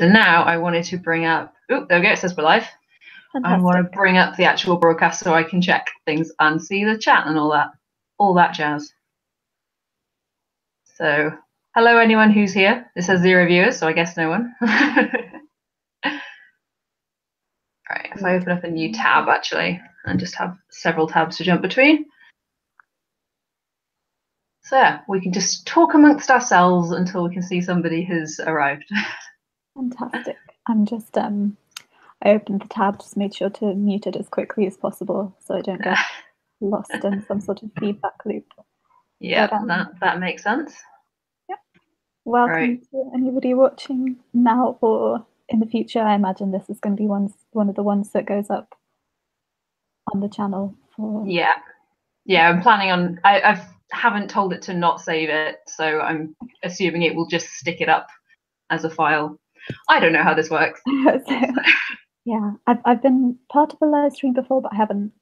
So now I wanted to bring up, oh, there we go, it says we're live. Fantastic. I want to bring up the actual broadcast so I can check things and see the chat and all that jazz. So, hello anyone who's here. It says 0 viewers, so I guess no one. Right, if I open up a new tab actually, and just have several tabs to jump between. So yeah, we can just talk amongst ourselves until we can see somebody has arrived. Fantastic. I'm just, I opened the tab, just made sure to mute it as quickly as possible so I don't get lost in some sort of feedback loop. Yeah, but, that makes sense. Yeah. Welcome to anybody watching now or in the future. I imagine this is going to be one of the ones that goes up on the channel. Yeah, I'm planning on, I haven't told it to not save it, so I'm assuming it will just stick it up as a file. I don't know how this works. Yeah, I've been part of a live stream before, but I haven't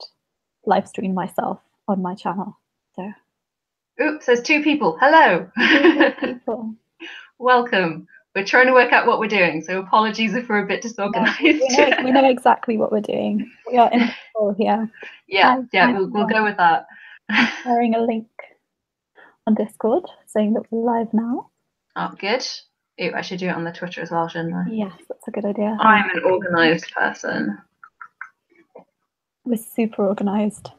live streamed myself on my channel. So, oops, there's 2 people. Hello. 2 people. Welcome. We're trying to work out what we're doing, so apologies if we're a bit disorganized. Yeah, we know exactly what we're doing. We are in control here. Yeah, we'll go with that. I'm sharing a link on Discord saying that we're live now. Oh, good. Ooh, I should do it on the Twitter as well, shouldn't I? Yes, that's a good idea. I'm an organized person. We're super organized.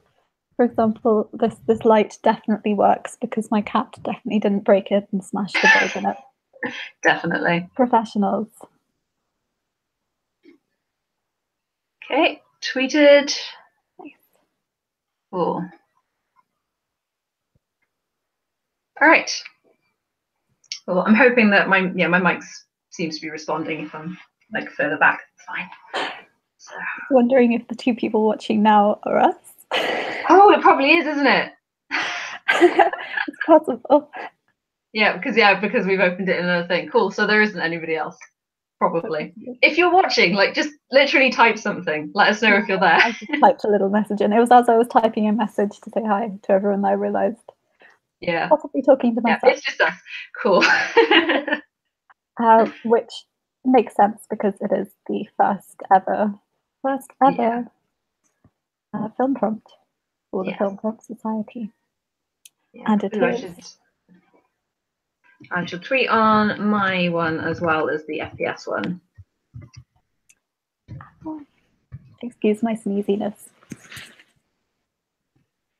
For example, this light definitely works because my cat definitely didn't break it and smash the bulb in it. Definitely. Professionals. Okay, tweeted. Nice. Cool. All right. Well, I'm hoping that my mic seems to be responding if I'm like further back. It's fine. So. Wondering if the 2 people watching now are us. Oh, it probably is, isn't it? It's possible. Yeah, because we've opened it in another thing. Cool. So there isn't anybody else. Probably. If you're watching, like, just literally type something. Let us know if you're there. I just typed a little message in. It was as I was typing a message to say hi to everyone that I realised. Yeah. Possibly talking to myself. Yeah, it's just us. Cool. Which makes sense because it is the first ever film prompt for the Film Prompt Society. Yeah. And it is. I shall tweet on my one as well as the FPS one. Excuse my sneeziness.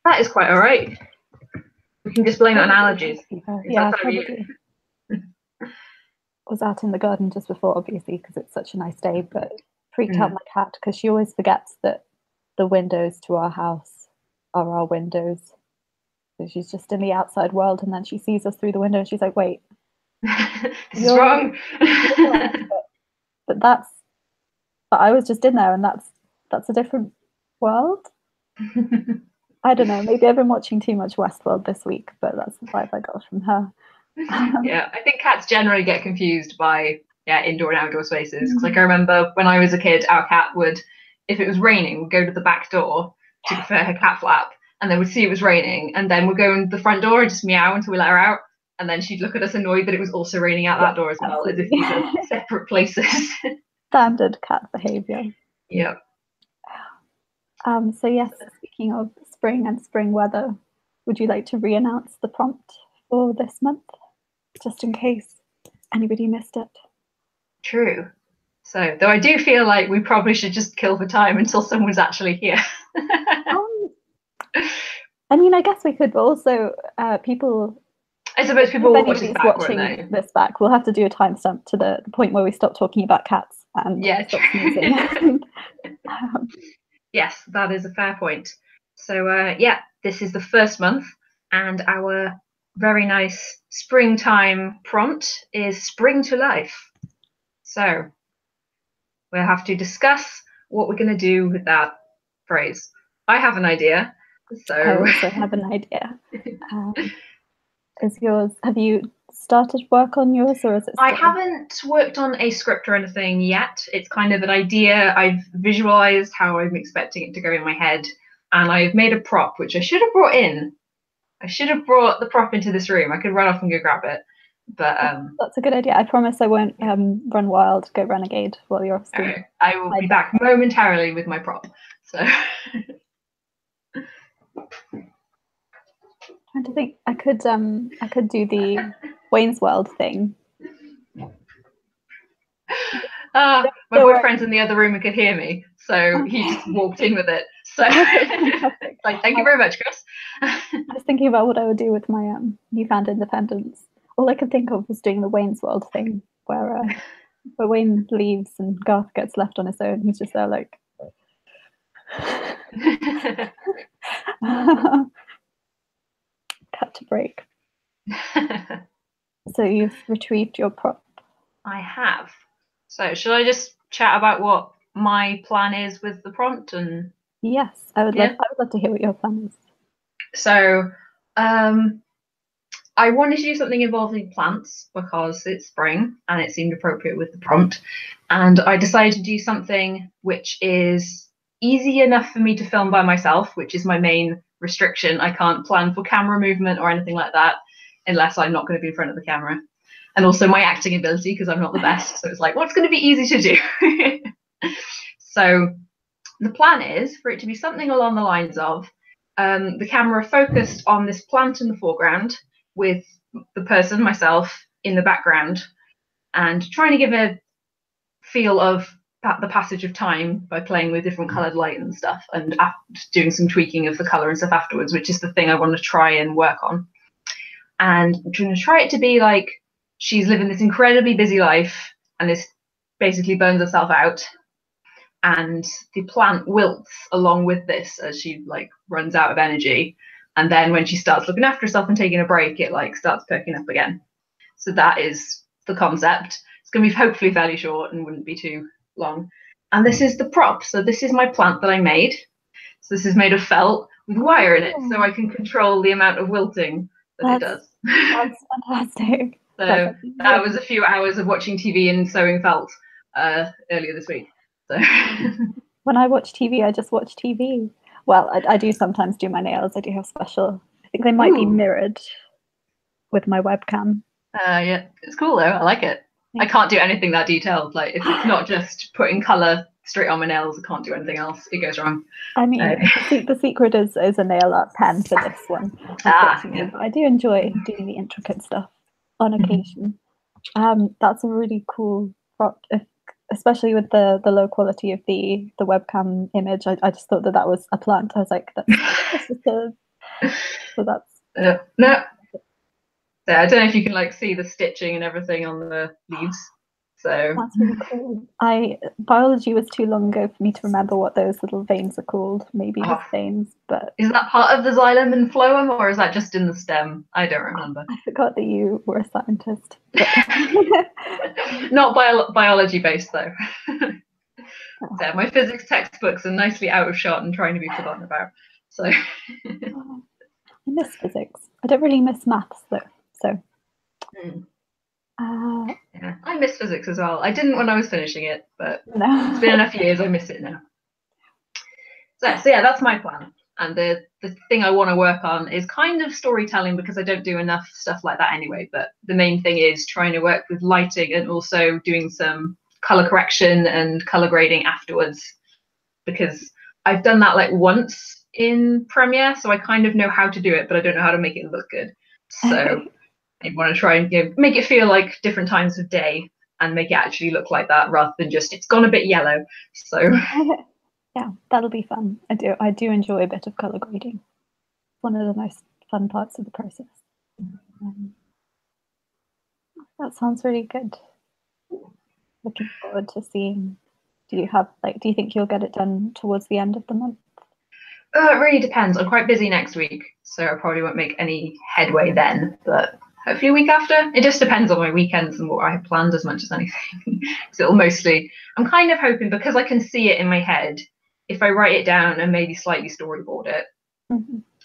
That is quite all right. We can just blame it on allergies. Yeah, probably. Was out in the garden just before, obviously, because it's such a nice day, but freaked out my cat because she always forgets that the windows to our house are our windows. So she's just in the outside world, and then she sees us through the window, and she's like, "Wait, this is wrong." But I was just in there, and that's a different world. I don't know. Maybe I've been watching too much Westworld this week, but that's the vibe I got from her. Yeah, I think cats generally get confused by indoor and outdoor spaces. Because like I remember when I was a kid, our cat would, if it was raining, would go to the back door to go for her cat flap, and then would see it was raining, and then would go in the front door and just meow until we let her out, and then she'd look at us annoyed that it was also raining out that door as well, as if these are separate places. Standard cat behaviour. Yeah. So yes, speaking of spring and spring weather, would you like to re-announce the prompt for this month, just in case anybody missed it? True. So, though I do feel like we probably should just kill the time until someone's actually here. I mean, I guess we could, but also people. I suppose people will watch this back, watching this back. We'll have to do a timestamp to the point where we stop talking about cats and stop sneezing. Yes, that is a fair point. So this is the first month, and our very nice springtime prompt is spring to life. So we'll have to discuss what we're going to do with that phrase. I have an idea. So I also have an idea. Is yours? Have you started work on yours, or is it? I haven't worked on a script or anything yet. It's kind of an idea. I've visualized how I'm expecting it to go in my head, and I've made a prop which I should have brought in. I should have brought the prop into this room. I could run off and go grab it. But that's a good idea. I promise I won't run wild, go renegade while you're off screen. okay, I will be back momentarily with my prop. So trying to think, I could do the Wayne's World thing. my boyfriend's in the other room and could hear me, so he just walked in with it. So like, thank you very much, Chris. I was thinking about what I would do with my newfound independence. All I could think of was doing the Wayne's World thing, where Wayne leaves and Garth gets left on his own. He's just there like cut to break. So you've retrieved your prop. I have. So should I just chat about what my plan is with the prompt? And yes, I would love to hear what your plan is. So I wanted to do something involving plants because it's spring and it seemed appropriate with the prompt. And I decided to do something which is easy enough for me to film by myself, which is my main restriction. I can't plan for camera movement or anything like that unless I'm not going to be in front of the camera. And also my acting ability, because I'm not the best. So it's like, what's going to be easy to do? So the plan is for it to be something along the lines of the camera focused on this plant in the foreground with the person, myself, in the background, and trying to give a feel of the passage of time by playing with different coloured light and stuff, and doing some tweaking of the colour and stuff afterwards, which is the thing I want to try and work on. And I'm trying to try it to be like she's living this incredibly busy life and this basically burns herself out, and the plant wilts along with this as she like runs out of energy, and then when she starts looking after herself and taking a break, it like starts perking up again. So that is the concept. It's going to be hopefully fairly short and wouldn't be too long. And this is the prop. So this is my plant that I made. So this is made of felt with wire in it, so I can control the amount of wilting that it does. That's fantastic. So that was a few hours of watching TV and sewing felt earlier this week. So when I watch TV, I just watch TV. Well, I do sometimes do my nails. I do have special. I think they might be mirrored with my webcam. Yeah, it's cool though. I like it. Yeah. I can't do anything that detailed. Like if it's not just putting colour straight on my nails, I can't do anything else. It goes wrong. I mean, the secret is a nail art pen for this one. Yeah. I do enjoy doing the intricate stuff on occasion. That's a really cool prop, especially with the low quality of the webcam image. I just thought that was a plant. I was like, that's so that's no. So I don't know if you can like see the stitching and everything on the leaves. So that's really cool. Biology was too long ago for me to remember what those little veins are called. Maybe just veins, but is that part of the xylem and phloem, or is that just in the stem? I don't remember. I forgot that you were a scientist. Not biology based though. So my physics textbooks are nicely out of shot and trying to be forgotten about. So I miss physics. I don't really miss maths though. So yeah, I miss physics as well. I didn't when I was finishing it, but it's been enough years, I miss it now. So yeah, that's my plan. And the thing I want to work on is kind of storytelling, because I don't do enough stuff like that anyway. But the main thing is trying to work with lighting and also doing some color correction and color grading afterwards, because I've done that like once in Premiere, so I kind of know how to do it, but I don't know how to make it look good. So I want to try and make it feel like different times of day and make it actually look like that, rather than just it's gone a bit yellow. So yeah, that'll be fun. I do enjoy a bit of color grading. One of the most fun parts of the process. That sounds really good. Looking forward to seeing. Do you think you'll get it done towards the end of the month? It really depends. I'm quite busy next week, so I probably won't make any headway then, but hopefully a week after. It just depends on my weekends and what I have planned as much as anything. So it'll mostly, I'm kind of hoping, because I can see it in my head, if I write it down and maybe slightly storyboard it,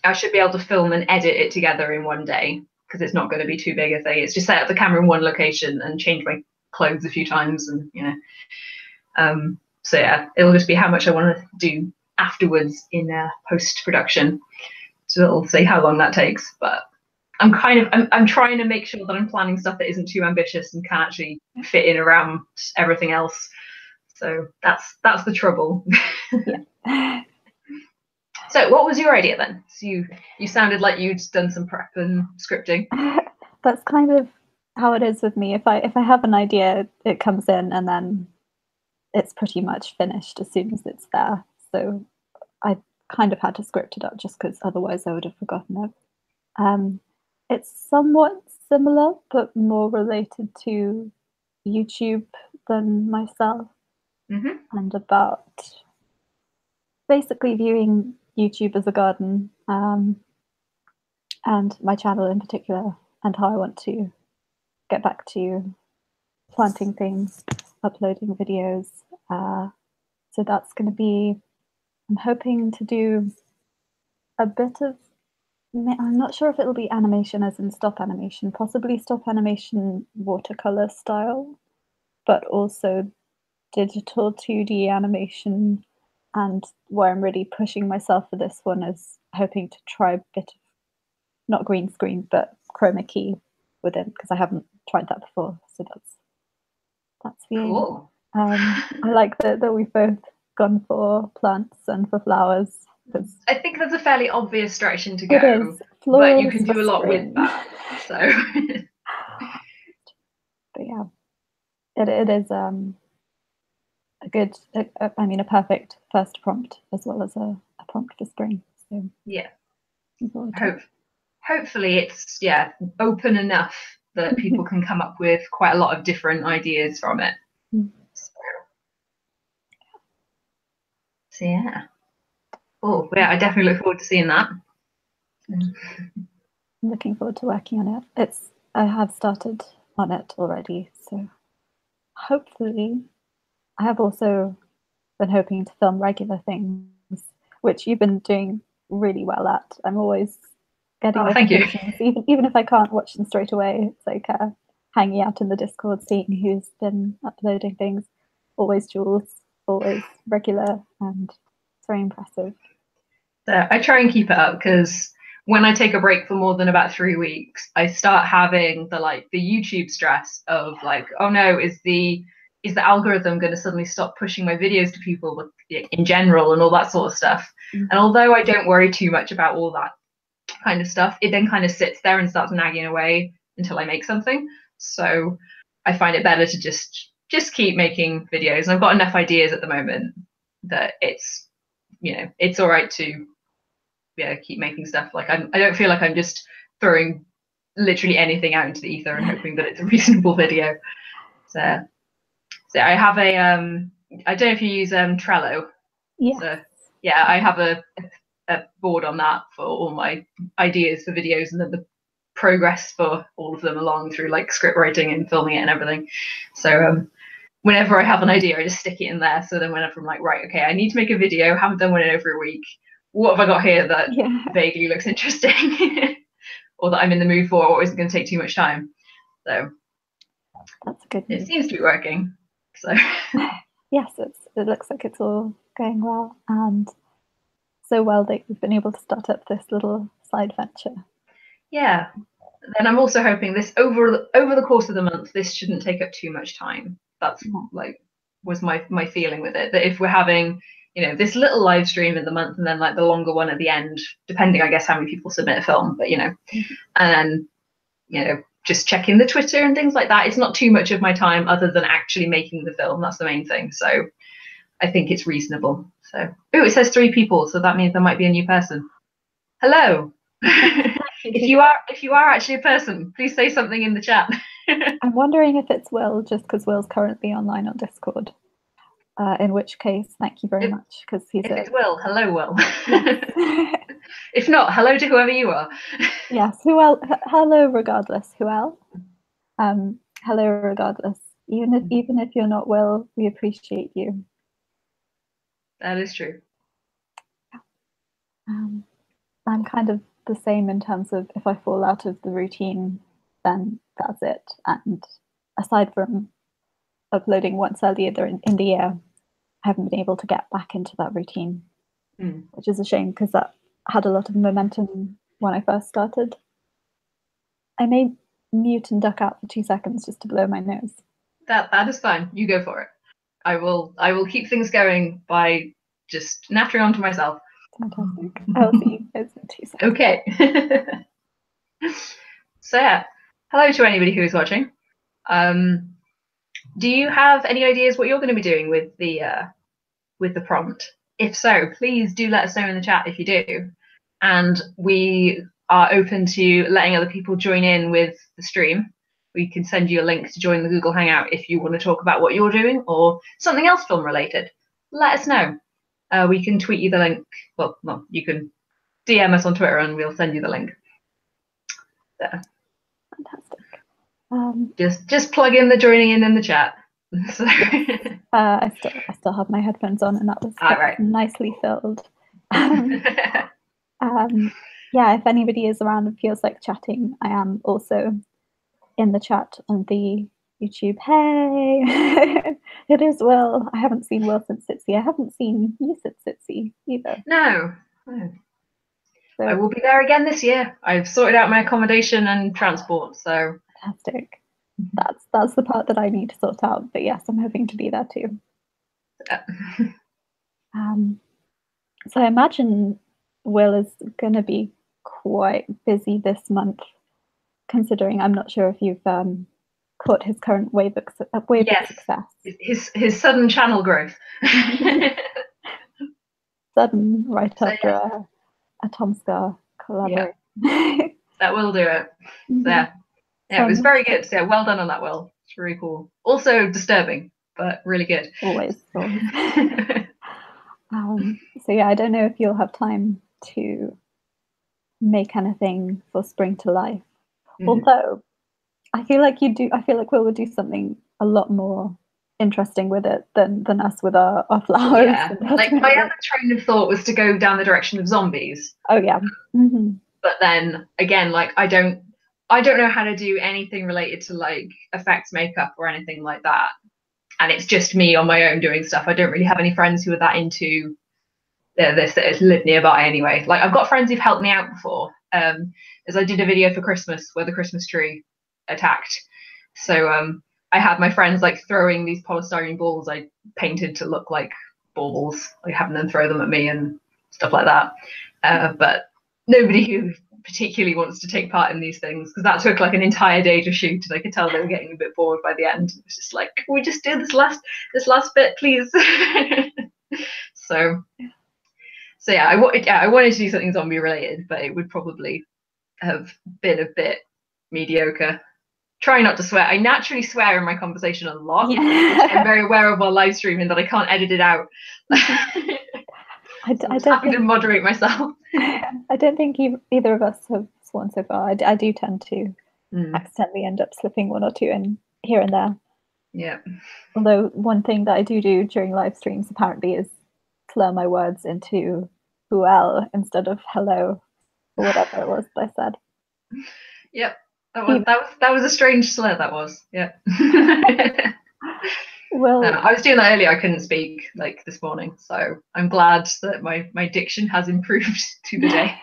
I should be able to film and edit it together in one day, because it's not going to be too big a thing. It's just set up the camera in one location and change my clothes a few times, and so yeah, it'll just be how much I want to do afterwards in post-production. So it'll see how long that takes, but I'm trying to make sure that I'm planning stuff that isn't too ambitious and can actually fit in around everything else. So that's the trouble. Yeah. So what was your idea then? So you sounded like you'd done some prep and scripting. That's kind of how it is with me. If I have an idea, it comes in and then it's pretty much finished as soon as it's there. So I kind of had to script it up just because otherwise I would have forgotten it. It's somewhat similar, but more related to YouTube than myself, and about basically viewing YouTube as a garden, and my channel in particular, and how I want to get back to planting things, uploading videos. So that's going to be, I'm hoping to do a bit of, I'm not sure if it'll be animation as in stop animation, possibly stop animation watercolor style, but also digital 2D animation. And where I'm really pushing myself for this one is hoping to try a bit of, not green screen, but chroma key within, because I haven't tried that before. So that's the aim. Cool. I like that we've both gone for plants and for flowers. I think that's a fairly obvious direction to go, It is. but you can do a lot with that. So, but yeah, it is a good, a perfect first prompt as well as a prompt for spring. So yeah, hopefully it's open enough that people can come up with quite a lot of different ideas from it. So yeah. Oh yeah, I definitely look forward to seeing that. I'm looking forward to working on it. I have started on it already, so hopefully I have also been hoping to film regular things, which you've been doing really well at. I'm always getting notifications, even if I can't watch them straight away. It's like hanging out in the Discord, seeing who's been uploading things. Always Jules, always regular, and it's very impressive. So I try and keep it up because when I take a break for more than about 3 weeks, I start having the YouTube stress of like, oh no, is the algorithm going to suddenly stop pushing my videos to people in general and all that sort of stuff. And although I don't worry too much about all that kind of stuff, it then kind of sits there and starts nagging away until I make something. So I find it better to just keep making videos. And I've got enough ideas at the moment that it's all right to keep making stuff. Like I don't feel like I'm just throwing literally anything out into the ether and hoping that it's a reasonable video. So I have a I don't know if you use Trello. Yeah. So yeah, I have a board on that for all my ideas for videos and then the progress for all of them along through like script writing and filming it and everything. So whenever I have an idea, I just stick it in there. So then whenever I'm like, right, okay, I need to make a video, haven't done one in over a week. What have I got here that vaguely looks interesting or that I'm in the mood for or isn't going to take too much time? So that's good. It seems to be working. So yes, it looks like it's all going well, and so well that you've been able to start up this little side venture. Yeah. Then I'm also hoping this over the course of the month, this shouldn't take up too much time. That's was my feeling with it. That if we're having this little live stream in the month and then like the longer one at the end, depending I guess how many people submit a film, but and then just checking the Twitter and things like that. It's not too much of my time other than actually making the film. That's the main thing. So I think it's reasonable. So it says 3 people, so that means there might be a new person. Hello. If you are actually a person, please say something in the chat. I'm wondering if it's Will, just because Will's currently online on Discord. In which case, thank you very much, because it's Will, hello, Will. Yes. If not, hello to whoever you are. Yes, hello regardless, who else? Hello regardless. Even if you're not Will, we appreciate you. That is true. I'm kind of the same in terms of if I fall out of the routine, then that's it. And aside from uploading once earlier in the year, I haven't been able to get back into that routine, which is a shame because that had a lot of momentum when I first started. I may mute and duck out for 2 seconds just to blow my nose. That is fine. You go for it. I will keep things going by just nattering onto myself. Fantastic. I'll see you guys in 2 seconds. Okay. So yeah, hello to anybody who is watching. Do you have any ideas what you're going to be doing with the prompt? If so, please do let us know in the chat if you do. And we are open to letting other people join in with the stream. We can send you a link to join the Google Hangout if you want to talk about what you're doing or something else film related. Let us know. We can tweet you the link. Well, you can DM us on Twitter and we'll send you the link. So, fantastic. Just plug in the joining in the chat. So. I still have my headphones on, and that was right. nicely filled. Yeah, if anybody is around and feels like chatting, I am also in the chat on the YouTube. Hey, it is Will. I haven't seen Will since Sitsi. I haven't seen you since Sitsi either. No. So, I will be there again this year. I've sorted out my accommodation and transport, so fantastic. That's the part that I need to sort out. But yes, I'm hoping to be there too. So I imagine Will is going to be quite busy this month, considering I'm not sure if you've caught his current wave of success. His sudden channel growth. Sudden, right after a Tom Scar collaboration. Yeah. That will do it. Yeah, it was very good. Yeah, well done on that, Will. It's really cool. Also disturbing, but really good. Always. So yeah, I don't know if you'll have time to make anything for Spring to Life. Although I feel like you do. I feel like Will would do something a lot more interesting with it than us with our flowers. Yeah, like my other train of thought was to go down the direction of zombies. Oh yeah. But then again, like I don't know how to do anything related to like effects makeup or anything like that. And it's just me on my own doing stuff. I don't really have any friends who are that into this that live nearby anyway. Like I've got friends who've helped me out before. As I did a video for Christmas where the Christmas tree attacked. So I had my friends like throwing these polystyrene balls I painted to look like baubles, like having them throw them at me and stuff like that. But nobody who particularly wants to take part in these things, because that took like an entire day to shoot, and I could tell they were getting a bit bored by the end. It was just like, can we just do this last bit, please? So yeah, I wanted to do something zombie related, but it would probably have been a bit mediocre. Try not to swear. I naturally swear in my conversation a lot. Yeah. I'm very aware of while live streaming that I can't edit it out. I don't having to moderate myself. I don't think either of us have sworn so far. I do tend to accidentally end up slipping one or two in here and there. Yeah. Although one thing that I do during live streams apparently is slur my words into "well" instead of "hello" or whatever it was that I said. Yep. That was a strange slur. That was. Yeah. Well, I was doing that earlier. I couldn't speak like this morning, so I'm glad that my diction has improved to the day.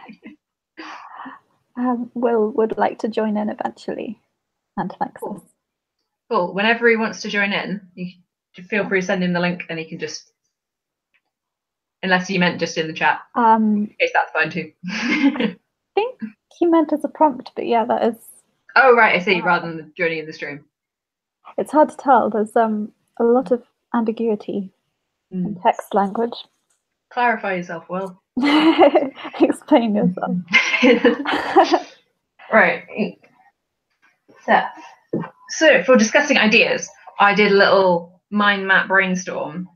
Will would like to join in eventually, and thanks. Cool. Whenever he wants to join in, you feel free to send him the link, and he can just. Unless you meant just in the chat. In case that's fine too. I think he meant as a prompt, but yeah, that is. Oh right, I see. Rather than joining in the stream. It's hard to tell. There's a lot of ambiguity in text language. Clarify yourself, Will. Explain yourself. Right. So for discussing ideas, I did a little mind map brainstorm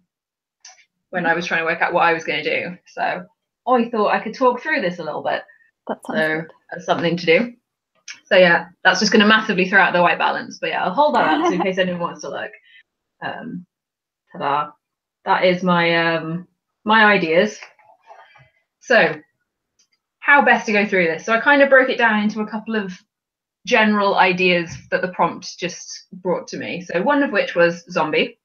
when I was trying to work out what I was going to do. So I thought I could talk through this a little bit. That sounds good. That's something to do. So yeah, that's just going to massively throw out the white balance. But yeah, I'll hold that up so in case anyone wants to look. Ta-da! That is my my ideas. So how best to go through this? So I kind of broke it down into a couple of general ideas that the prompt just brought to me. So one of which was zombie.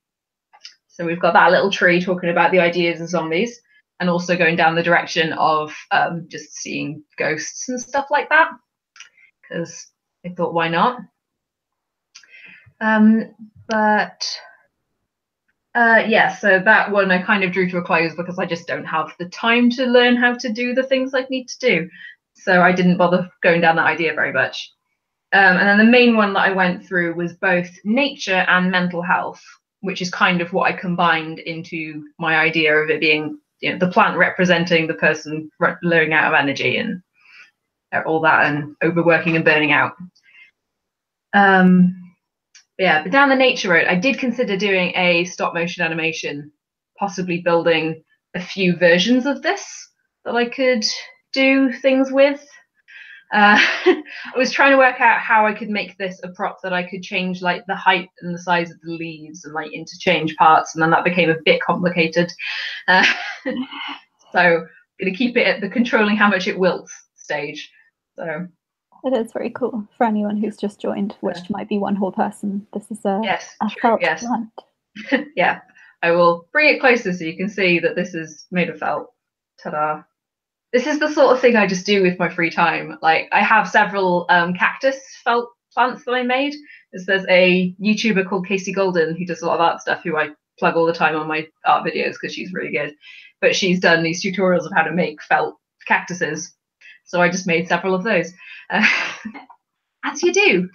So we've got that little tree talking about the ideas of zombies, and also going down the direction of just seeing ghosts and stuff like that. Because I thought, why not? But yeah, so that one I kind of drew to a close because I just don't have the time to learn how to do the things I need to do. So I didn't bother going down that idea very much. And then the main one that I went through was both nature and mental health, which is kind of what I combined into my idea of it being, you know, the plant representing the person learning out of energy and all that, and overworking and burning out. Yeah, but down the nature road, I did consider doing a stop motion animation, possibly building a few versions of this that I could do things with. I was trying to work out how I could make this a prop that I could change like the height and the size of the leaves and like interchange parts, and then that became a bit complicated. So I'm gonna keep it at the controlling how much it wilts stage. So it is very cool for anyone who's just joined, which might be one whole person. This is a felt plant. Yeah, I will bring it closer so you can see that this is made of felt. Ta-da. This is the sort of thing I just do with my free time. Like I have several cactus felt plants that I made. There's a YouTuber called Casey Golden who does a lot of art stuff, who I plug all the time on my art videos because she's really good. But she's done these tutorials of how to make felt cactuses. So I just made several of those. As you do.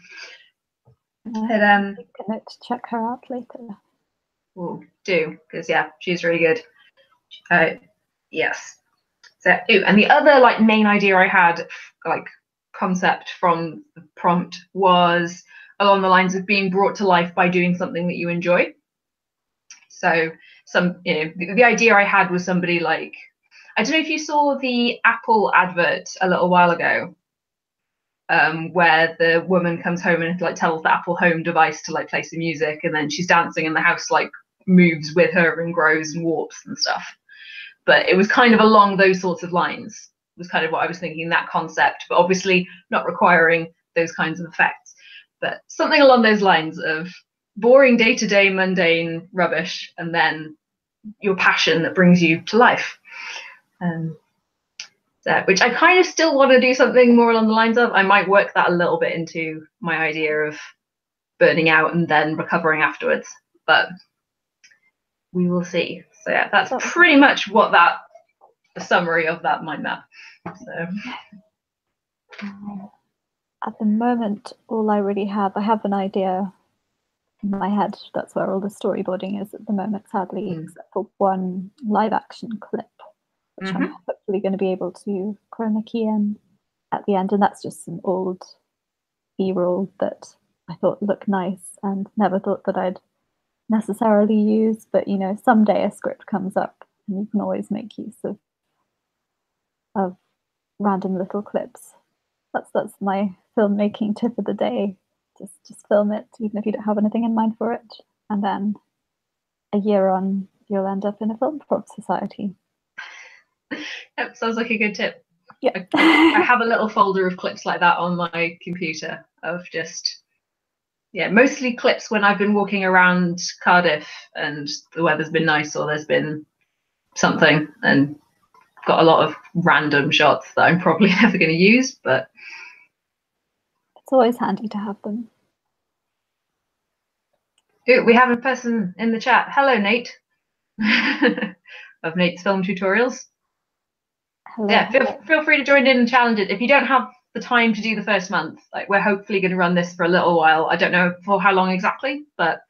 But, I'm gonna check her out later. We'll do, because yeah, she's really good. Yes. So, and the other like main idea I had, like concept from the prompt, was along the lines of being brought to life by doing something that you enjoy. So the idea I had was somebody like, I don't know if you saw the Apple advert a little while ago, where the woman comes home and like tells the Apple Home device to like play some music, and then she's dancing and the house like moves with her and grows and warps and stuff. But it was kind of along those sorts of lines, was kind of what I was thinking, that concept, but obviously not requiring those kinds of effects, but something along those lines of boring day-to-day mundane rubbish and then your passion that brings you to life. Which I kind of still want to do something more along the lines of. I might work that a little bit into my idea of burning out and then recovering afterwards, but we will see. So yeah, that's pretty much what the summary of that mind map. So at the moment, all I really have, I have an idea in my head. That's where all the storyboarding is at the moment, sadly, except for one live action clip, which I'm hopefully going to be able to chroma key in at the end. And that's just some old B-roll that I thought looked nice and never thought that I'd necessarily use. But, you know, someday a script comes up and you can always make use of random little clips. That's my filmmaking tip of the day. Just film it, even if you don't have anything in mind for it. And then a year on, you'll end up in a film prop society. Yep, sounds like a good tip. Yeah. I have a little folder of clips like that on my computer of just, yeah, mostly clips when I've been walking around Cardiff and the weather's been nice or there's been something, and got a lot of random shots that I'm probably never going to use, but it's always handy to have them. Ooh, we have a person in the chat. Hello, Nate. Of Nate's Film Tutorials. Hello. Yeah, feel free to join in and challenge it. If you don't have the time to do the first month, like we're hopefully going to run this for a little while. I don't know for how long exactly, but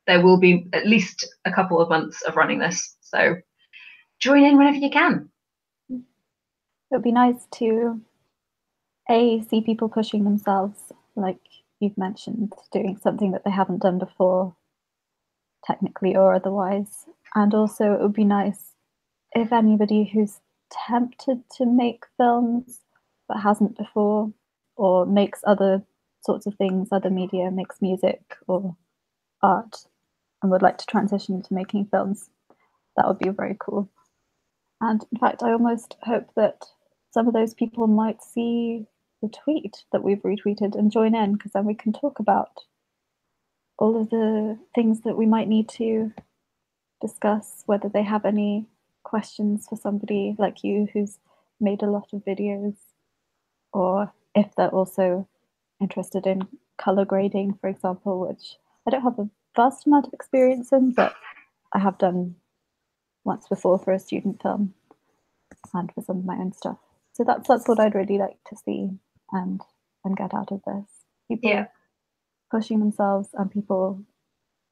there will be at least a couple of months of running this. So join in whenever you can. It would be nice to see people pushing themselves, like you've mentioned, doing something that they haven't done before, technically or otherwise. And also it would be nice if anybody who's tempted to make films but hasn't before, or makes other sorts of things, other media, makes music or art, and would like to transition into making films, that would be very cool. And in fact, I almost hope that some of those people might see the tweet that we've retweeted and join in, because then we can talk about all of the things that we might need to discuss, whether they have any questions for somebody like you who's made a lot of videos, or if they're also interested in color grading, for example, which I don't have a vast amount of experience in, but I have done once before for a student film and for some of my own stuff. So that's what I'd really like to see and get out of this. People pushing themselves and people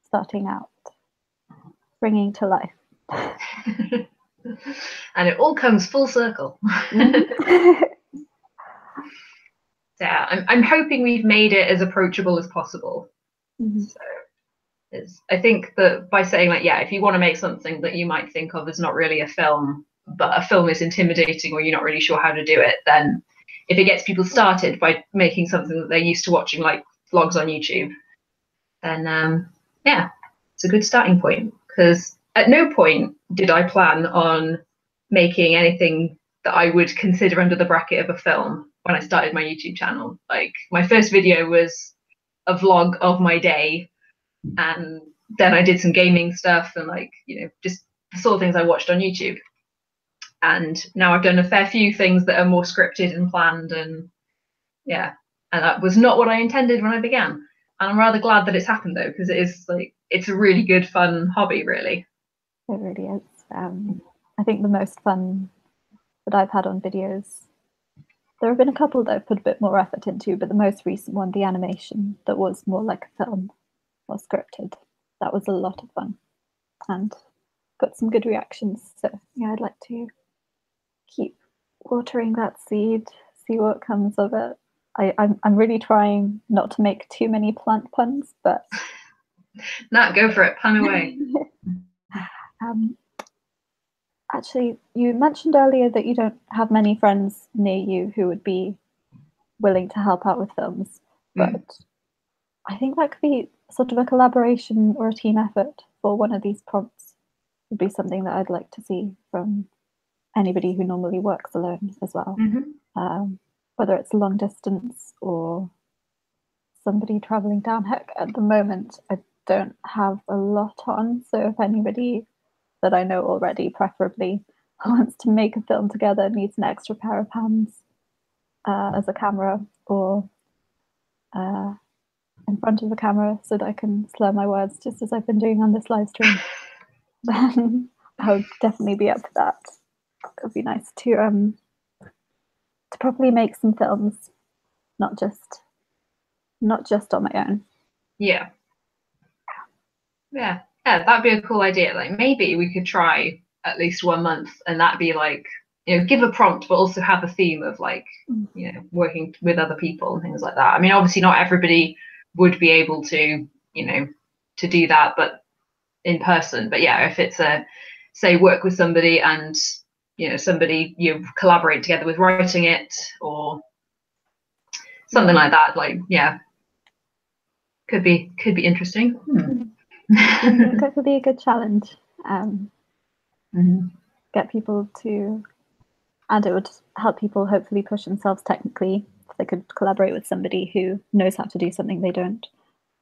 starting out, bringing to life. And it all comes full circle. Yeah, I'm hoping we've made it as approachable as possible. So I think that by saying like, yeah, if you want to make something that you might think of as not really a film, but a film is intimidating or you're not really sure how to do it, then if it gets people started by making something that they're used to watching, like vlogs on YouTube, then yeah, it's a good starting point. Because at no point did I plan on making anything that I would consider under the bracket of a film when I started my YouTube channel. Like my first video was a vlog of my day, and then I did some gaming stuff and like, you know, just the sort of things I watched on YouTube. And now I've done a fair few things that are more scripted and planned, and yeah, and that was not what I intended when I began. And I'm rather glad that it's happened though, because it is like, it's a really good fun hobby, really. It really is. I think the most fun that I've had on videos, there have been a couple that I've put a bit more effort into, but the most recent one, the animation that was more like a film or scripted, that was a lot of fun and got some good reactions. So yeah, I'd like to keep watering that seed, see what comes of it. I'm really trying not to make too many plant puns, but go for it, pun away. Actually, you mentioned earlier that you don't have many friends near you who would be willing to help out with films, but I think that could be sort of a collaboration or a team effort for one of these prompts. Would be something that I'd like to see from anybody who normally works alone as well. Whether it's long distance or somebody traveling down. Heck, at the moment, I don't have a lot on, so if anybody that I know already, preferably, wants to make a film together, needs an extra pair of hands as a camera or in front of a camera so that I can slur my words just as I've been doing on this live stream, then I would definitely be up for that. It would be nice to properly make some films, not just on my own. Yeah, that'd be a cool idea. Like maybe we could try at least 1 month, and that'd be like, you know, give a prompt but also have a theme of like, you know, working with other people and things like that. I mean, obviously not everybody would be able to, you know, to do that, but in person. But yeah, if it's a, say, work with somebody and, you know, somebody you collaborate together with writing it or something like that, like, yeah, could be interesting. I think that could be a good challenge. Get people to, and it would help people hopefully push themselves technically if they could collaborate with somebody who knows how to do something they don't,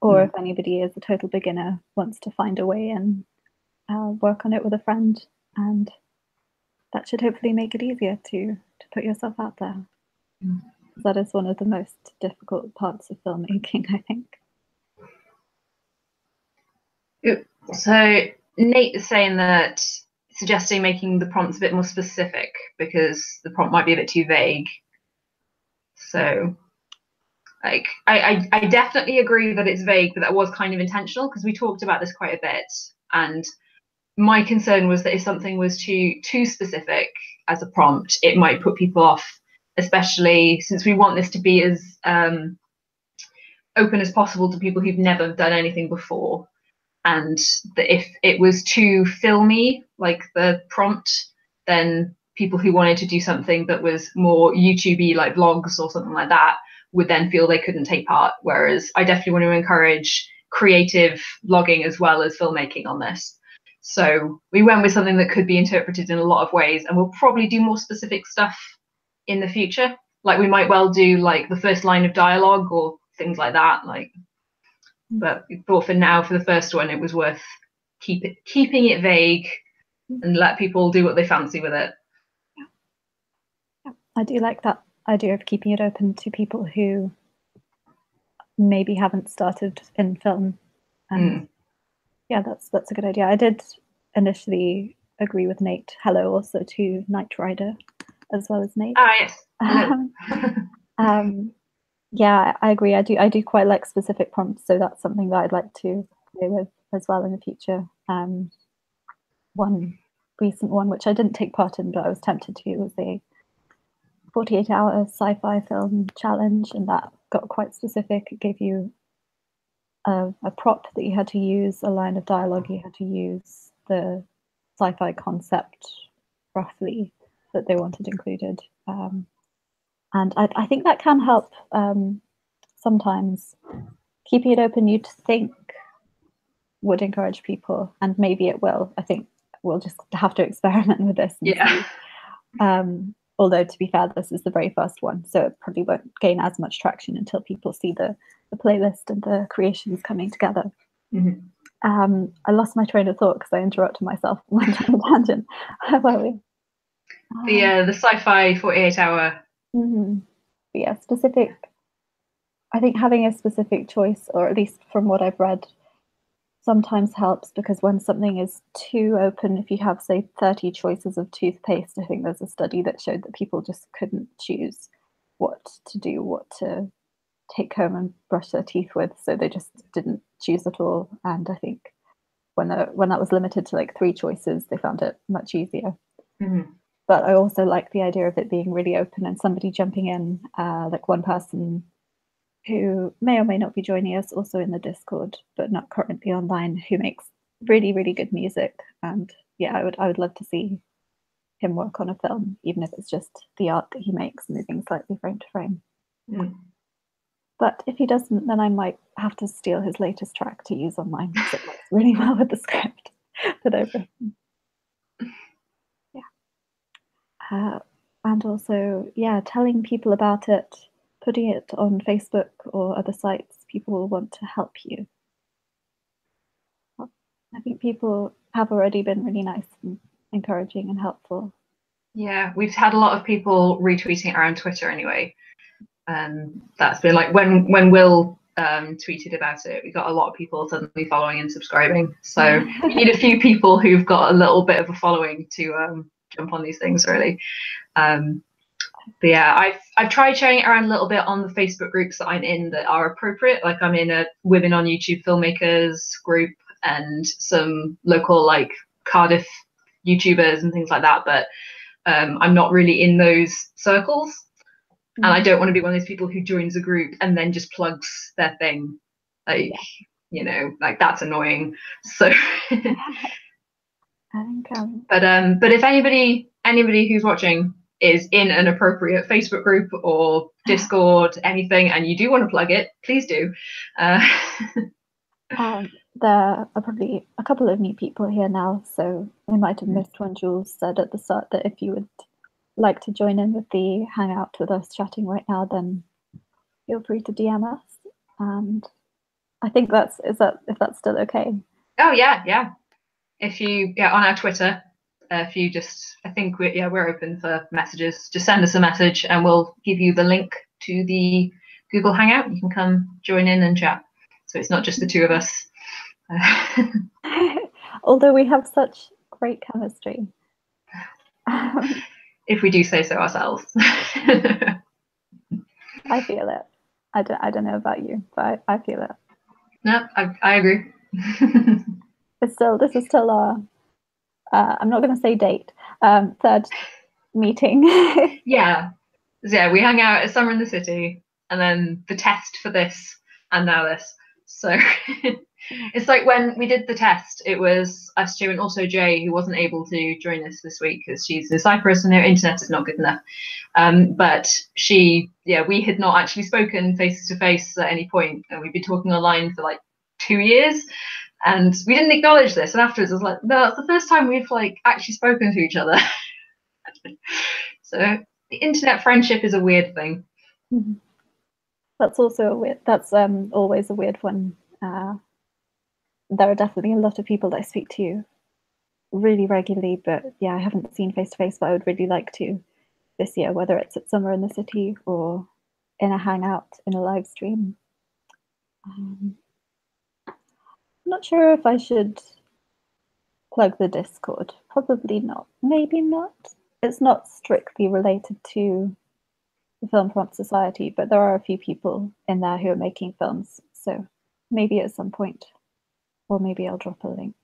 or if anybody is a total beginner, wants to find a way and work on it with a friend, and that should hopefully make it easier to put yourself out there. That is one of the most difficult parts of filmmaking, I think. So Nate is saying that, suggesting making the prompts a bit more specific because the prompt might be a bit too vague. So like I definitely agree that it's vague, but that was kind of intentional because we talked about this quite a bit. And my concern was that if something was too specific as a prompt, it might put people off, especially since we want this to be as open as possible to people who've never done anything before. And that if it was too filmy, like the prompt, then people who wanted to do something that was more YouTube-y, like vlogs or something like that, would then feel they couldn't take part. Whereas I definitely want to encourage creative vlogging as well as filmmaking on this. So we went with something that could be interpreted in a lot of ways, and we'll probably do more specific stuff in the future. Like we might well do like the first line of dialogue or things like that. Like, but we thought for now, for the first one, it was worth keeping it vague and let people do what they fancy with it. I do like that idea of keeping it open to people who maybe haven't started in film. And yeah, that's a good idea. I did initially agree with Nate. Hello also to Knight Rider as well as Nate. Ah, yes. Hello. Yeah, I agree. I do quite like specific prompts, so that's something that I'd like to play with as well in the future. One recent one which I didn't take part in, but I was tempted to, was a 48-hour sci-fi film challenge, and that got quite specific. It gave you a prop that you had to use, a line of dialogue you had to use, the sci-fi concept roughly that they wanted included. And I think that can help sometimes. Keeping it open, you'd think would encourage people, and maybe it will. I think we'll just have to experiment with this and see. Although, to be fair, this is the very first one, so it probably won't gain as much traction until people see the playlist and the creations coming together. I lost my train of thought because I interrupted myself and went on a tangent. How about we? The sci-fi 48-hour. Yeah, specific. I think having a specific choice, or at least from what I've read, sometimes helps, because when something is too open, if you have, say, 30 choices of toothpaste, I think there's a study that showed that people just couldn't choose what to do, what to take home and brush their teeth with, so they just didn't choose at all. And I think when that was limited to like 3 choices, they found it much easier. But I also like the idea of it being really open and somebody jumping in, like one person who may or may not be joining us also in the Discord, but not currently online, who makes really, really good music. And yeah, I would love to see him work on a film, even if it's just the art that he makes, moving slightly frame to frame. But if he doesn't, then I might have to steal his latest track to use on mine, because it works really well with the script that I've written. Yeah. And also, yeah, telling people about it, putting it on Facebook or other sites, people will want to help you. I think people have already been really nice and encouraging and helpful. Yeah, we've had a lot of people retweeting it around Twitter anyway. And that's been like when Will tweeted about it, we got a lot of people suddenly following and subscribing. So we need a few people who've got a little bit of a following to jump on these things, really. But yeah, I've tried sharing it around a little bit on the Facebook groups that I'm in that are appropriate. Like I'm in a Women on YouTube Filmmakers group and some local like Cardiff YouTubers and things like that. But I'm not really in those circles. And I don't want to be one of those people who joins a group and then just plugs their thing. Like, you know, like that's annoying. So but if anybody who's watching is in an appropriate Facebook group or Discord, anything, and you do want to plug it, please do. There are probably a couple of new people here now, so we might have missed when Jules said at the start that if you would like to join in with the hangout with us chatting right now, then feel free to DM us. And I think if that's still okay. Oh yeah. If you get on our Twitter, if you just, I think we're open for messages. Just send us a message and we'll give you the link to the Google Hangout. You can come join in and chat. So it's not just the two of us. Although we have such great chemistry. If we do say so ourselves. I feel it. I don't know about you, but I feel it. No, I agree. This is still our I'm not going to say date, third meeting. Yeah, we hung out at Summer in the City, and then the test for this, and now this. So it's like when we did the test, it was us two and also Jay, who wasn't able to join us this week because she's in Cyprus and her internet is not good enough. But we had not actually spoken face to face at any point, and we'd been talking online for like 2 years. And we didn't acknowledge this, and afterwards I was like, no, it's the first time we've like actually spoken to each other. So the internet friendship is a weird thing. That's also always a weird one. There are definitely a lot of people that I speak to really regularly, but yeah, I haven't seen face to face, but I would really like to this year, whether it's at Summer in the City or in a hangout, in a live stream. I'm not sure if I should plug the Discord. Probably not. Maybe not. It's not strictly related to the Film Prompt Society, but there are a few people in there who are making films. So maybe at some point, or maybe I'll drop a link.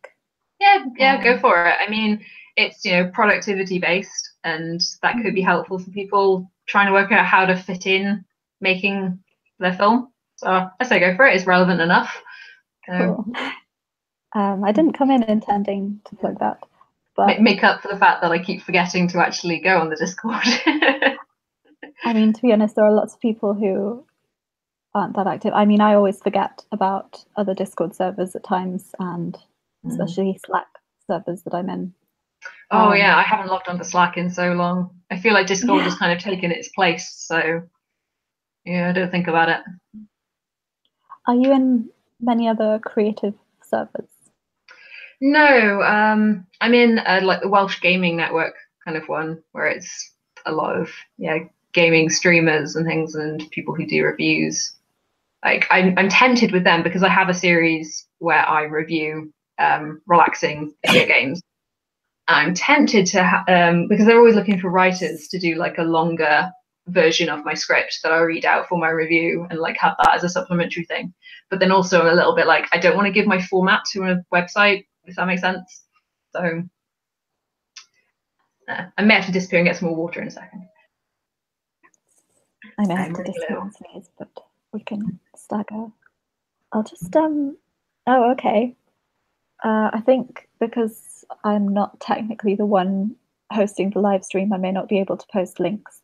Yeah, go for it. I mean, it's productivity based, and that could be helpful for people trying to work out how to fit in making their film. So I say go for it. It's relevant enough. Cool. I didn't come in intending to plug that, but make up for the fact that I keep forgetting to actually go on the Discord. I mean, to be honest, there are lots of people who aren't that active. I mean, I always forget about other Discord servers at times, and especially Slack servers that I'm in. Oh yeah, I haven't logged onto Slack in so long. I feel like Discord has kind of taken its place, so yeah, I don't think about it. Are you in many other creative servers? No, I'm in like the Welsh Gaming Network kind of one, where it's a lot of gaming streamers and things, and people who do reviews. Like I'm tempted with them because I have a series where I review relaxing video games. I'm tempted to because they're always looking for writers to do like a longer version of my script that I read out for my review and like have that as a supplementary thing. But then also I'm a little bit like I don't want to give my format to a website, if that makes sense. So I may have to disappear and get some more water in a second. I may have to disappear and sneeze, but we can stagger. I'll just oh okay. I think because I'm not technically the one hosting the live stream, I may not be able to post links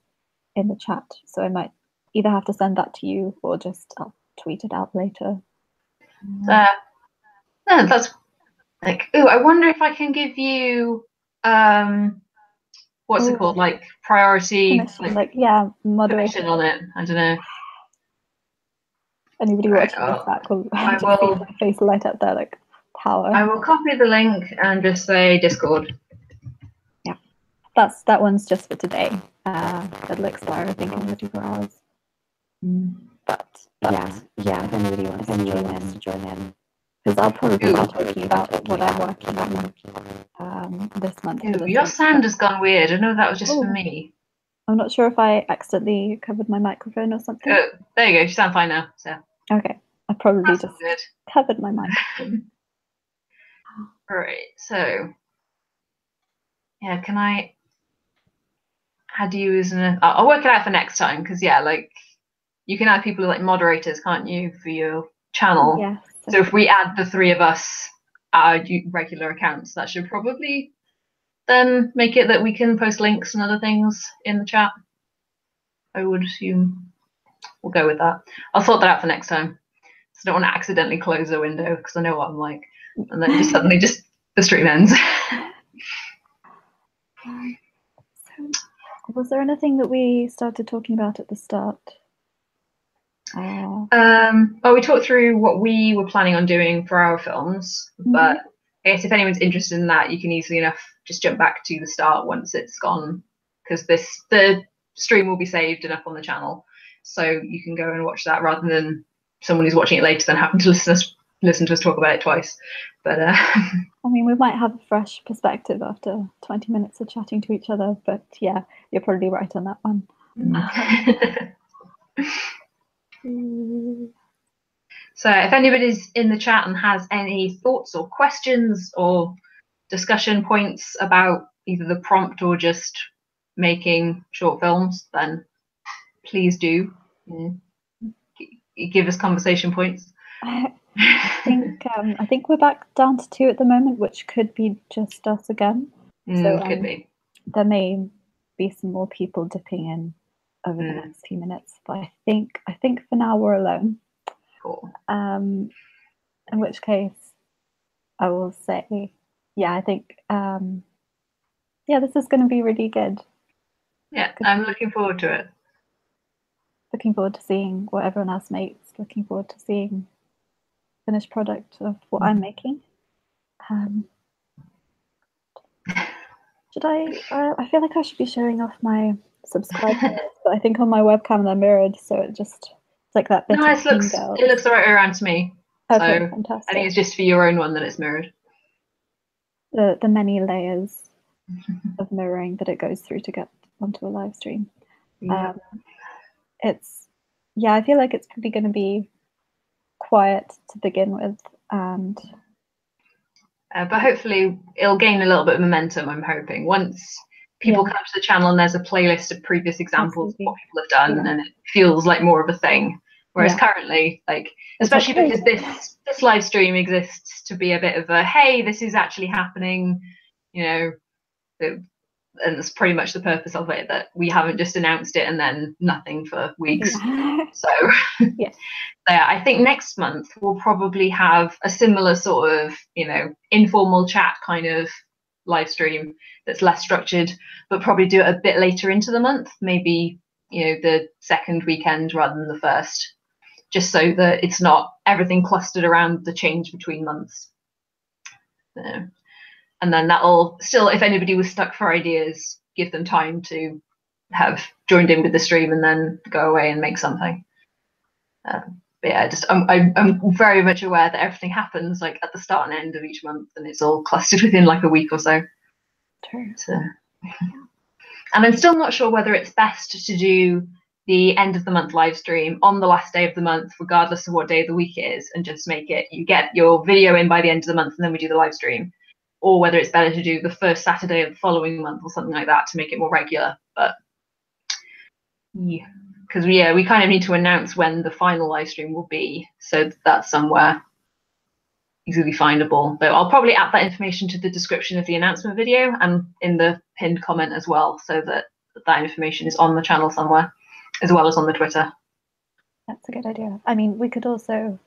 in the chat. So I might either have to send that to you or just I'll tweet it out later. No, that's like, ooh, I wonder if I can give you what's it called? Like priority, like yeah, moderation on it. I don't know. Anybody watching this back will just see my face light up there like power. I will copy the link and just say Discord. Yeah, that one's just for today. It'll expire I think in 24 hours. But yeah, if anybody wants to join in, because I'll probably be talking about what I'm working on this month. Ooh, your sound has gone weird. I don't know if that was just for me. I'm not sure if I accidentally covered my microphone or something. Oh, there you go. You sound fine now. So. Okay, I probably just covered my microphone. Right. So, yeah, can I add you as an? I'll work it out for next time because like you can add people like moderators, can't you, for your channel? Yeah. So if we add the three of us our regular accounts, that should probably then make it that we can post links and other things in the chat. I would assume we'll go with that. I'll sort that out for next time. So I don't want to accidentally close a window because I know what I'm like, and then just suddenly the stream ends. So, was there anything that we started talking about at the start? Well, we talked through what we were planning on doing for our films, but I guess if anyone's interested in that, you can easily enough just jump back to the start once it's gone, because the stream will be saved and up on the channel, so you can go and watch that rather than someone who's watching it later then having to listen to us talk about it twice. But I mean, we might have a fresh perspective after 20 minutes of chatting to each other, but yeah, you're probably right on that one. So if anybody's in the chat and has any thoughts or questions or discussion points about either the prompt or just making short films, then please do give us conversation points. I think we're back down to 2 at the moment, which could be just us again. So could be. There may be some more people dipping in over the next few minutes, but I think for now we're alone. Cool. In which case, I will say, yeah, I think this is going to be really good. Yeah, I'm looking forward to it. Looking forward to seeing what everyone else makes. Looking forward to seeing finished product of what I'm making. Should I feel like I should be showing off my subscribers, but I think on my webcam they're mirrored, so it just It's like that bit No, of it looks the right way around to me. Okay, so fantastic. I think it's just for your own one that it's mirrored. The many layers of mirroring that it goes through to get onto a live stream. Yeah. I feel like it's probably going to be quiet to begin with, and but hopefully it'll gain a little bit of momentum, I'm hoping, once people come to the channel and there's a playlist of previous examples of what people have done, and it feels like more of a thing. Whereas currently, like, especially because this live stream exists to be a bit of a, hey, this is actually happening, you know, and that's pretty much the purpose of it, that we haven't just announced it and then nothing for weeks. So I think next month we'll probably have a similar sort of, you know, informal chat kind of live stream that's less structured, but probably do it a bit later into the month, maybe, you know, the second weekend rather than the first, just so that it's not everything clustered around the change between months. And then that'll still, if anybody was stuck for ideas, give them time to have joined in with the stream and then go away and make something. But yeah, just I'm very much aware that everything happens like at the start and end of each month, and it's all clustered within like a week or so. True. So, and I'm still not sure whether it's best to do the end of the month live stream on the last day of the month, regardless of what day of the week it is, and just make it, you get your video in by the end of the month and then we do the live stream, or whether it's better to do the first Saturday of the following month or something like that to make it more regular. But yeah, because we kind of need to announce when the final live stream will be, so that's somewhere easily findable. But I'll probably add that information to the description of the announcement video and in the pinned comment as well, so that that information is on the channel somewhere, as well as on the Twitter. That's a good idea. I mean, we could also,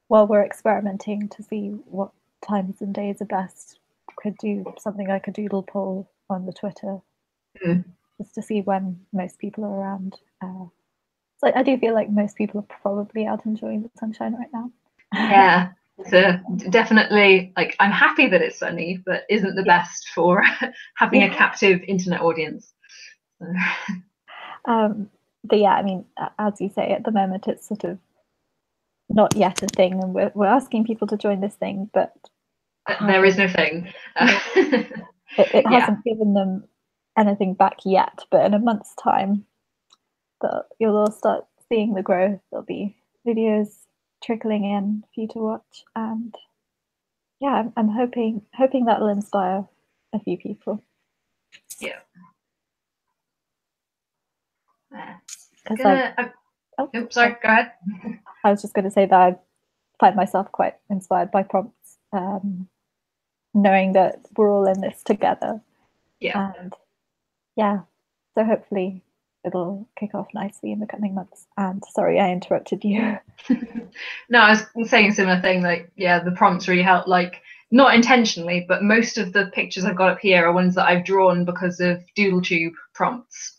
while we're experimenting to see what times and days are best, could do something like a doodle poll on the Twitter, just to see when most people are around. So I do feel like most people are probably out enjoying the sunshine right now. Yeah, so definitely, like, I'm happy that it's sunny, but isn't the best for having a captive internet audience. But yeah, I mean, as you say, at the moment it's sort of not yet a thing, and we're asking people to join this thing, but there is no thing. It hasn't given them anything back yet, but in a month's time, you'll all start seeing the growth. There'll be videos trickling in for you to watch, and yeah, I'm hoping that'll inspire a few people. Yeah. Sorry, go ahead. I was just going to say that I find myself quite inspired by prompts, knowing that we're all in this together. Yeah. And yeah, so hopefully it'll kick off nicely in the coming months. And sorry, I interrupted you. No, I was saying a similar thing. Like, yeah, the prompts really help. Like, not intentionally, but most of the pictures I've got up here are ones that I've drawn because of DoodleTube prompts,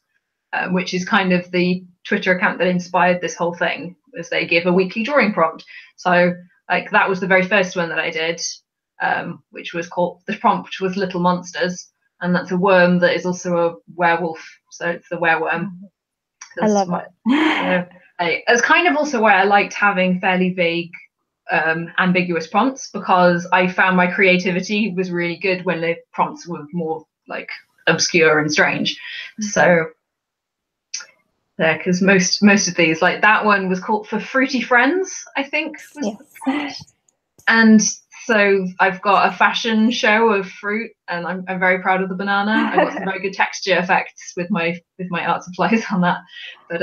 which is kind of the Twitter account that inspired this whole thing, as they give a weekly drawing prompt. So, like, that was the very first one that I did, which was called, the prompt was Little Monsters, and that's a worm that is also a werewolf. So it's the wereworm. I love it. It's kind of also why I liked having fairly vague, ambiguous prompts, because I found my creativity was really good when the prompts were more like obscure and strange. So yeah, because most of these, like that one was called For Fruity Friends, I think was the prompt. And so I've got a fashion show of fruit, and I'm very proud of the banana. I got some very good texture effects with my art supplies on that. But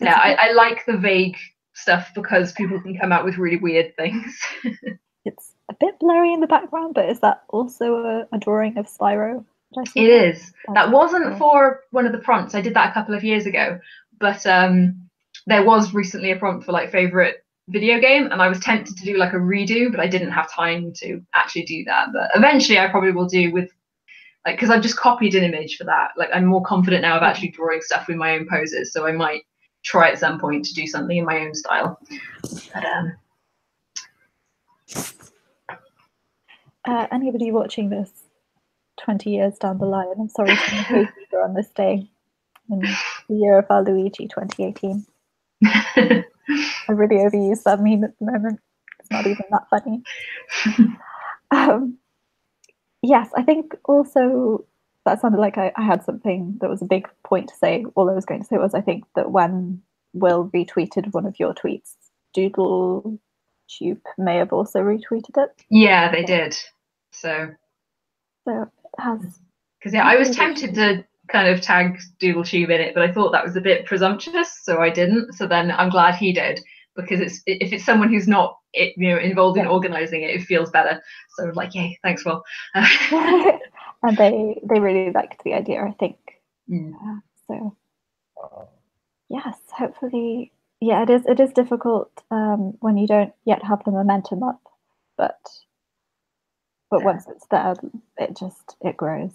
yeah, I like the vague stuff because people can come out with really weird things. It's a bit blurry in the background, but is that also a drawing of Spyro? It is. That wasn't for one of the prompts. I did that a couple of years ago, but there was recently a prompt for like favorite video game, and I was tempted to do like a redo, but I didn't have time to actually do that. But eventually I probably will do with, like, because I've just copied an image for that. Like, I'm more confident now of actually drawing stuff with my own poses, so I might try at some point to do something in my own style. But anybody watching this 20 years down the line, I'm sorry to be on this day in the year of our Luigi 2018. I really overuse that meme at the moment. It's not even that funny. Yes, I think also that sounded like I had something that was a big point to say. All I was going to say was I think that when Will retweeted one of your tweets, Doodle Tube may have also retweeted it. Yeah, they did. So it has. Because I was tempted to kind of tag DoodleTube in it, but I thought that was a bit presumptuous, so I didn't. So then I'm glad he did, because if it's someone who's not involved in organising it, it feels better. So like, yay, thanks, Will. And they really liked the idea, I think. So yes, hopefully, yeah, it is difficult when you don't yet have the momentum up, but once it's there, it grows.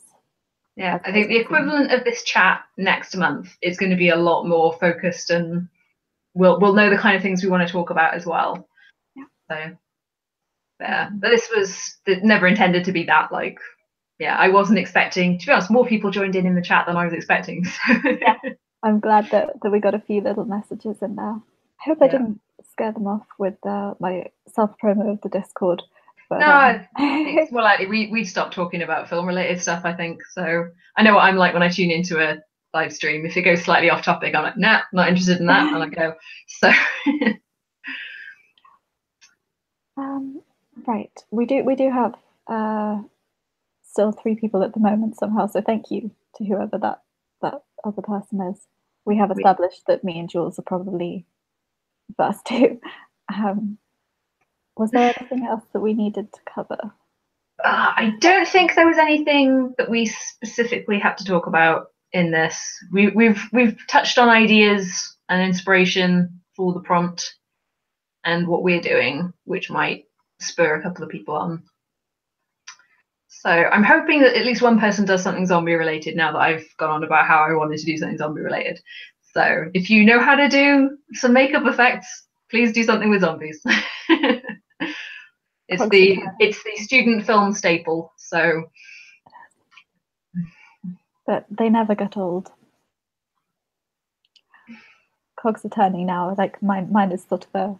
Yeah, I think the equivalent of this chat next month is going to be a lot more focused, and we'll know the kind of things we want to talk about as well. Yeah. So, yeah, but this was never intended to be that. Like, yeah, I wasn't expecting. To be honest, more people joined in the chat than I was expecting. So. Yeah, I'm glad that we got a few little messages in there. I hope I didn't scare them off with my self promo of the Discord. But, no, it's more likely we stopped talking about film related stuff, I think. So I know what I'm like when I tune into a live stream. If it goes slightly off topic, I'm like, nah, not interested in that, and I go. So right, we do have still 3 people at the moment somehow. So thank you to whoever that other person is. We have established that me and Jules are probably the first 2. Was there anything else that we needed to cover? I don't think there was anything that we specifically had to talk about in this. We've touched on ideas and inspiration for the prompt and what we're doing, which might spur a couple of people on. So I'm hoping that at least one person does something zombie related now that I've gone on about how I wanted to do something zombie related. So if you know how to do some makeup effects, please do something with zombies. It's the student film staple, so. But they never get old. Cogs are turning now. Like mine is sort of a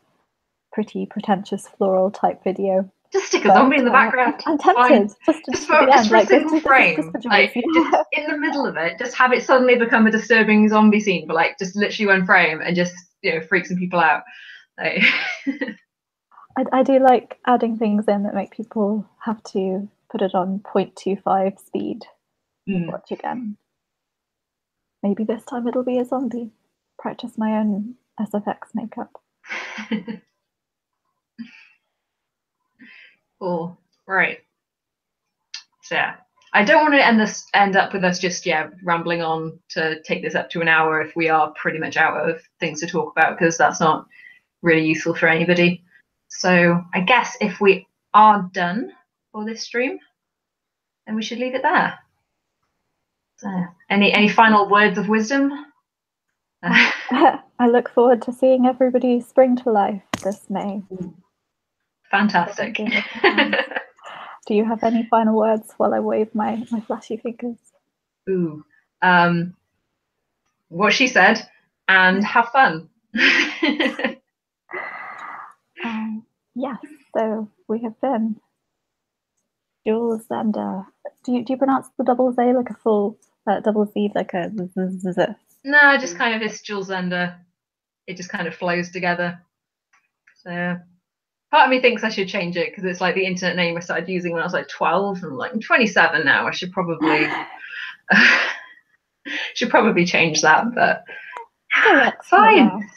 pretty pretentious floral type video. Just stick a zombie in the background. I'm tempted. Just for a single frame, just in the middle of it, just have it suddenly become a disturbing zombie scene for like just literally one frame, and just freak some people out. Like. I do like adding things in that make people have to put it on 0.25 speed. Watch again. Maybe this time it'll be a zombie. Practice my own SFX makeup. Cool. Right. So yeah, I don't want to end up with us just rambling on to take this up to an hour if we are pretty much out of things to talk about, because that's not really useful for anybody. So I guess if we are done for this stream, then we should leave it there. So, any final words of wisdom? I look forward to seeing everybody spring to life this May. Fantastic. Do you have any final words while I wave my flashy fingers? Ooh. What she said, and have fun. Yes, so we have been Jules and do you pronounce the double Z like a full double Z like a z? No, just kind of it's Jules and it just kind of flows together. So part of me thinks I should change it because it's like the internet name I started using when I was like 12, and I'm like I'm 27 now. I should probably change that, but fine.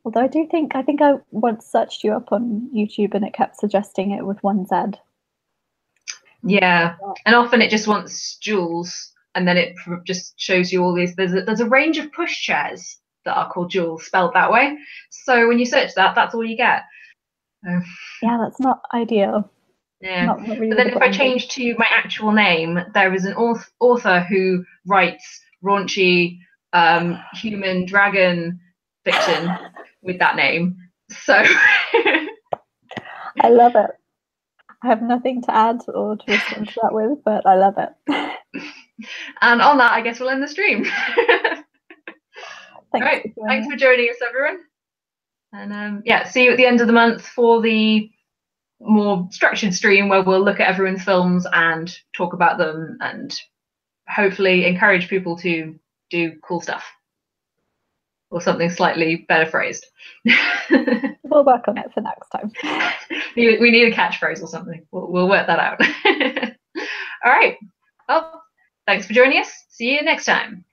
Although I think I once searched you up on YouTube and it kept suggesting it with 1 Z. Yeah, and often it just wants Jules, and then it just shows you all these. There's a range of pushchairs that are called Jules, spelled that way. So when you search that, that's all you get. Yeah, that's not ideal. Yeah, not really, but then if I change to my actual name, there is an author who writes raunchy human dragon fiction with that name. So I love it. I have nothing to add or to respond to that with, but I love it. And on that, I guess we'll end the stream. Right. Thanks for joining us, everyone. And yeah, see you at the end of the month for the more structured stream where we'll look at everyone's films and talk about them and hopefully encourage people to do cool stuff. Or something slightly better phrased. We'll work on it for next time. We need a catchphrase or something. We'll work that out. All right. Well, thanks for joining us. See you next time.